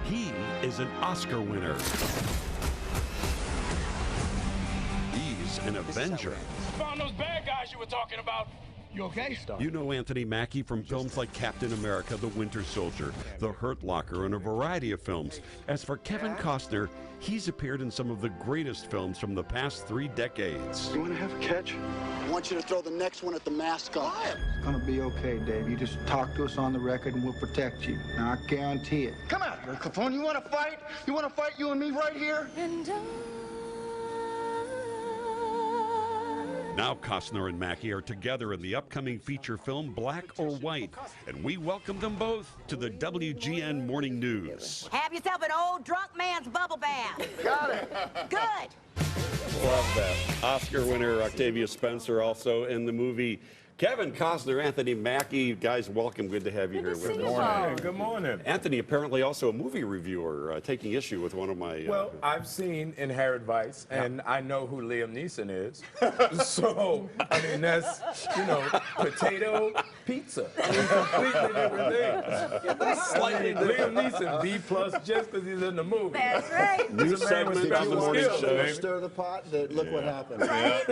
He is an Oscar winner. He's an Avenger. Found those bad guys you were talking about. You okay? You know Anthony Mackie from films like Captain America, The Winter Soldier, The Hurt Locker, and a variety of films. As for Kevin Costner, he's appeared in some of the greatest films from the past 3 decades. You want to have a catch? I want you to throw the next one at the mascot. It's gonna be okay, Dave. You just talk to us on the record and we'll protect you. Now, I guarantee it. Come out here, Capone. You want to fight? You want to fight you and me right here? Now Costner and Mackie are together in the upcoming feature film Black or White, and we welcome them both to the WGN Morning News. Have yourself an old drunk man's bubble bath. Got it. Good. Love that. Oscar winner Octavia Spencer also in the movie. Kevin Costner, Anthony Mackie, guys, welcome. Good to have you here with us. Good morning. Good morning. Anthony, apparently also a movie reviewer, taking issue with one of my... Well, I've seen Inherent Vice, and I know who Liam Neeson is. So, I mean, that's, you know, potato pizza. I mean, completely different thing. Slightly Liam Neeson, B+ just because he's in the movie. That's right. New segment on the morning show. Stir the pot, look what happened. Right?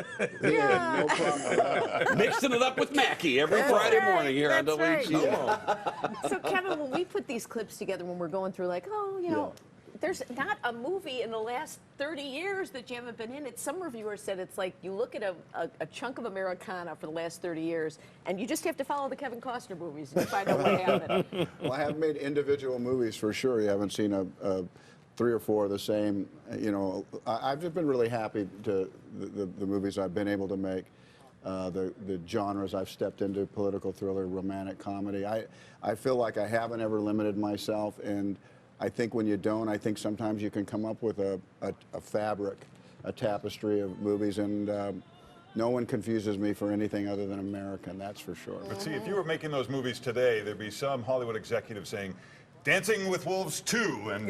Yeah, no problem. Mixing it up with Mackie every Friday morning here on WGN. So, Kevin, when we put these clips together, when we're going through, like, oh, you know, there's not a movie in the last 30 years that you haven't been in it. Some reviewers said it's like you look at a chunk of Americana for the last 30 years, and you just have to follow the Kevin Costner movies and find out what happened. Well, I have made individual movies for sure. You haven't seen a 3 or 4 of the same. You know, I've just been really happy to the movies I've been able to make. The genres I've stepped into, political thriller, romantic comedy. I feel like I haven't ever limited myself, and I think when you don't, I think sometimes you can come up with a fabric, a tapestry of movies, and no one confuses me for anything other than American, that's for sure. But see, if you were making those movies today, there'd be some Hollywood executive saying, Dancing with Wolves 2 and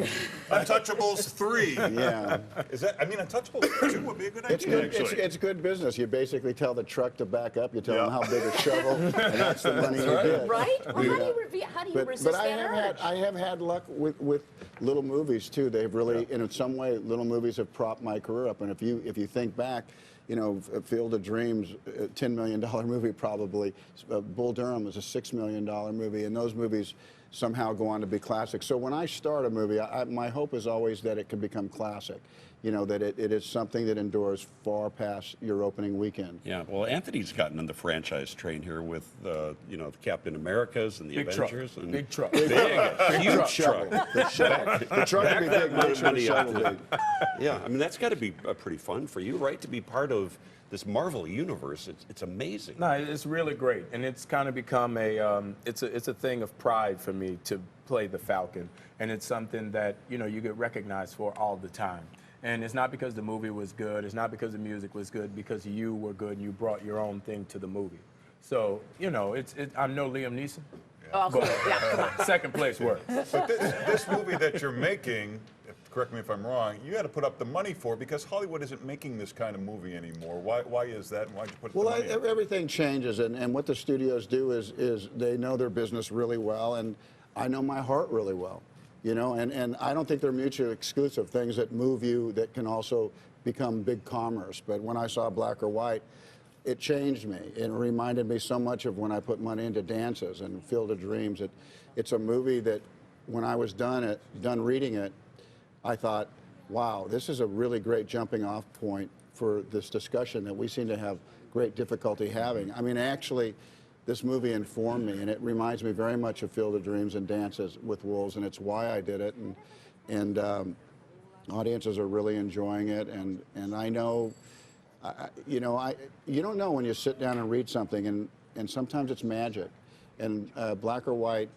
Untouchables 3. Yeah. Is that, I mean, Untouchables 2 would be a good idea, actually. It's good business. You basically tell the truck to back up, you tell them how big a shovel, and that's the money you get. Right? Well, how do you resist but I have had luck with little movies, too. They've really, in some way, little movies have propped my career up. And if you think back, you know, Field of Dreams, a $10 million movie probably. Bull Durham is a $6 million movie, and those movies somehow go on to be classic. So when I start a movie, my hope is always that it can become classic. You know, that it is something that endures far past your opening weekend. Yeah, well, Anthony's gotten on the franchise train here with, you know, the Captain Americas and the Avengers. And Big truck. Huge truck. The truck would be big, make sure the shovel big. Yeah, I mean, that's got to be pretty fun for you, right? To be part of this Marvel universe. It's amazing. No, it's really great, and it's kind of become it's a thing of pride for me to play the Falcon, and it's something that, you know, you get recognized for all the time. And it's not because the movie was good, it's not because the music was good, because you were good and you brought your own thing to the movie. So, you know, I'm no Liam Neeson. Oh, But come on. second place works. But this movie that you're making, correct me if I'm wrong, you had to put up the money for, because Hollywood isn't making this kind of movie anymore. Why is that, and why'd you put the money in? Everything changes, and what the studios do is they know their business really well, and I know my heart really well. You know, and I don't think they're mutually exclusive, things that move you that can also become big commerce. But when I saw Black or White, it changed me. It reminded me so much of when I put money into Dances and Field of Dreams. It's a movie that when I was done reading it, I thought, wow, this is a really great jumping off point for this discussion that we seem to have great difficulty having. I mean, actually, this movie informed me, and it reminds me very much of Field of Dreams and Dances with Wolves, and it's why I did it. And audiences are really enjoying it, and I know, you don't know when you sit down and read something, and sometimes it's magic. And Black or White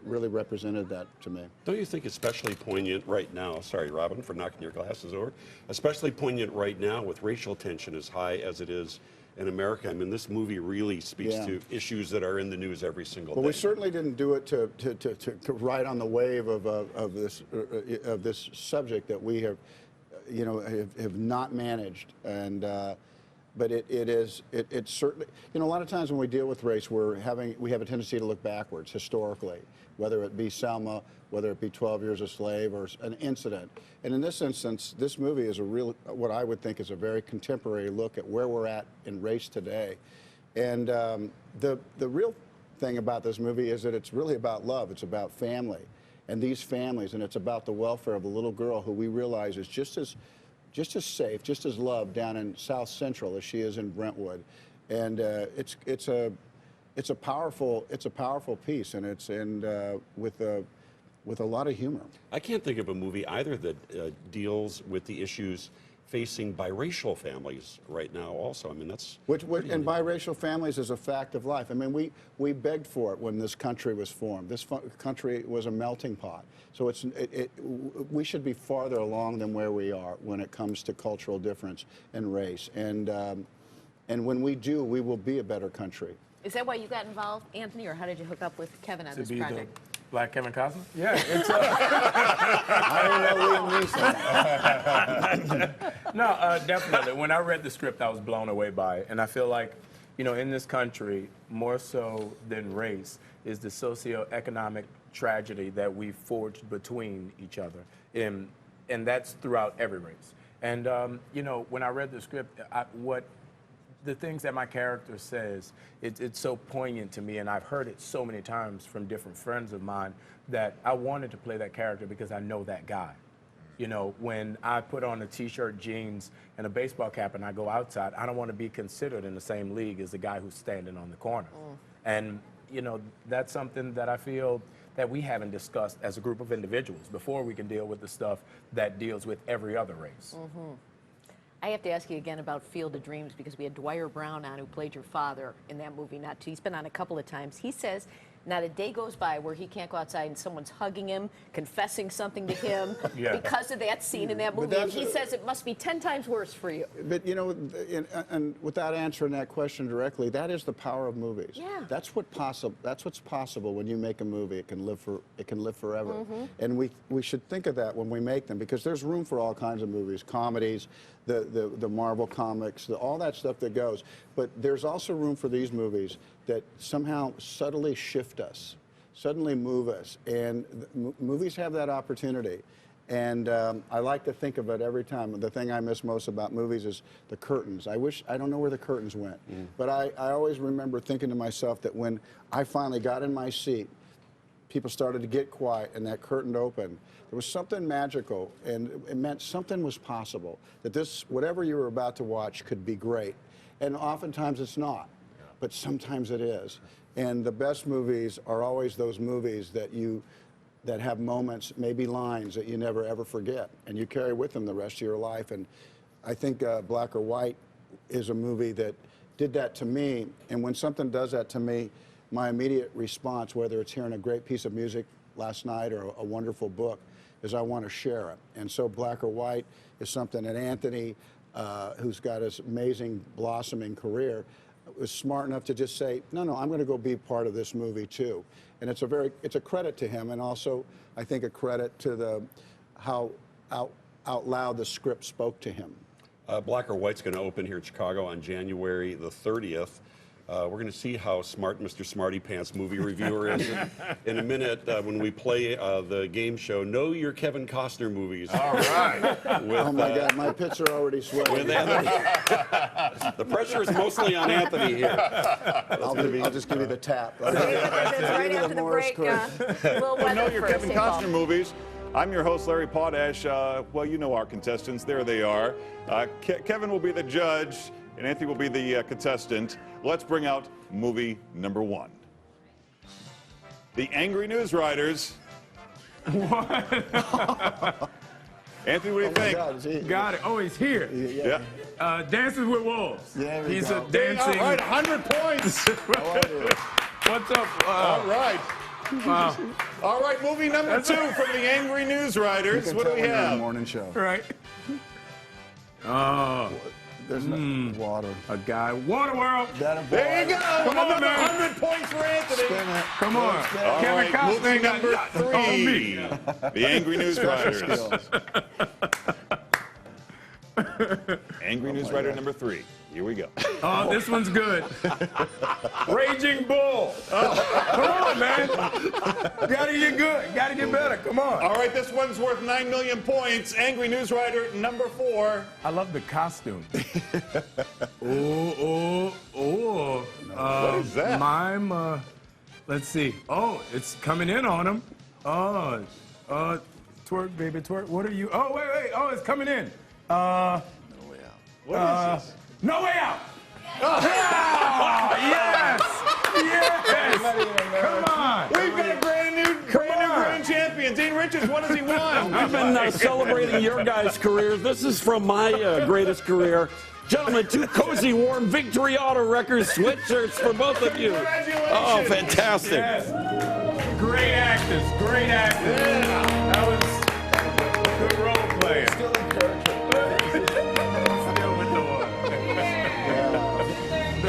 really represented that to me. Don't you think especially poignant right now, sorry, Robin, for knocking your glasses over, especially poignant right now with racial tension as high as it is in America? I mean, this movie really speaks to issues that are in the news every single day. Well, we certainly didn't do it to ride on the wave of this subject that we have, you know, have not managed. And it's certainly, you know, a lot of times when we deal with race, we have a tendency to look backwards historically, whether it be Selma, whether it be 12 Years a Slave or an incident. And in this instance, this movie is what I would think is a very contemporary look at where we're at in race today. And the real thing about this movie is that it's really about love. It's about family and these families, and it's about the welfare of the little girl who we realize is just as safe, just as loved down in South Central as she is in Brentwood. And it's a powerful piece, and it's with a lot of humor. I can't think of a movie either that deals with the issues facing biracial families right now also. I mean, that's... And biracial families is a fact of life. I mean, we begged for it when this country was formed. This country was a melting pot. So we should be farther along than where we are when it comes to cultural difference and race. And when we do, we will be a better country. Is that why you got involved, Anthony, or how did you hook up with Kevin on this project? Black Kevin Costner? Yeah, it's I don't know Liam Neeson. No, definitely. When I read the script, I was blown away by it. And I feel like, you know, in this country, more so than race, is the socioeconomic tragedy that we forged between each other. And that's throughout every race. And, you know, when I read the script, the things that my character says, it's so poignant to me, and I've heard it so many times from different friends of mine that I wanted to play that character because I know that guy. You know, when I put on a t-shirt, jeans, and a baseball cap and I go outside, I don't want to be considered in the same league as the guy who's standing on the corner. And, you know, that's something that I feel that we haven't discussed as a group of individuals before we can deal with the stuff that deals with every other race. I have to ask you again about Field of Dreams, because we had Dwyer Brown on, who played your father in that movie. He's been on a couple of times. He says not a day goes by where he can't go outside and someone's hugging him, confessing something to him because of that scene in that movie. And he says it must be 10 times worse for you. But, you know, and without answering that question directly, that is the power of movies. Yeah. That's what's possible when you make a movie. It can live forever. And we should think of that when we make them, because there's room for all kinds of movies, comedies, the Marvel comics, all that stuff that goes. But there's also room for these movies that somehow subtly shift us, suddenly move us. And movies have that opportunity. And I like to think of it every time. The thing I miss most about movies is the curtains. I don't know where the curtains went. But I always remember thinking to myself that when I finally got in my seat, people started to get quiet and that curtain opened. There was something magical, and it meant something was possible, that whatever you were about to watch could be great. And oftentimes it's not, but sometimes it is. And the best movies are always those movies that have moments, maybe lines that you never ever forget, and you carry with them the rest of your life. And I think Black or White is a movie that did that to me. And when something does that to me, my immediate response, whether it's hearing a great piece of music last night or a wonderful book, is I want to share it. And so Black or White is something that Anthony, who's got his amazing blossoming career, was smart enough to just say, no, I'm going to go be part of this movie too. And it's a credit to him, and also I think a credit to how out loud the script spoke to him. Black or White's going to open here in Chicago on January the 30th. We're going to see how smart Mr. Smarty Pants movie reviewer is in a minute when we play the game show. Know Your Kevin Costner movies. All right. Oh my God, my pits are already sweating. With Anthony. The pressure is mostly on Anthony here. I'll just give you the tap. That's right after the break. Little weather Know Your for Kevin St. Paul. Costner movies. I'm your host, Larry Potash. Well, you know our contestants. There they are. Kevin will be the judge, and Anthony will be the contestant. Let's bring out movie number 1. The Angry News Writers. What? Anthony, what do you think? God, Got it. Oh, he's here. Yeah. Dances with Wolves. There we He's go. a dancing. All right, 100 points. What's up? All right. Wow. All right, movie number 2 from the Angry News Writers. What do we On the have? morning show. Right. Oh, There's no water. a guy. Waterworld. There you go. Come on, Another man. 100 points for Anthony. Spin it. Come on. All Kevin right, Costner movie ain't got number nothing on me. 3. The Angry News Writers. Skills. Angry News Writer number 3. Here we go. Oh, this one's good. Raging Bull. Come on, man. Gotta get good. Gotta get better. Come on. All right, this one's worth 9 million points. Angry News Writer number 4. I love the costume. What is that? Mime. Let's see. Oh, it's coming in on him. Twerk, baby, twerk. What are you? Oh, wait. Oh, it's coming in. What is this? No Way Out. Oh, yes. Come on. We've got a brand new grand champion. Dean Richards, what has he won? We've been celebrating your guys' careers. This is from my greatest career. Gentlemen, 2 cozy, warm Victory Auto Records sweatshirts for both of you. Congratulations. Oh, fantastic. Yes. Great actors.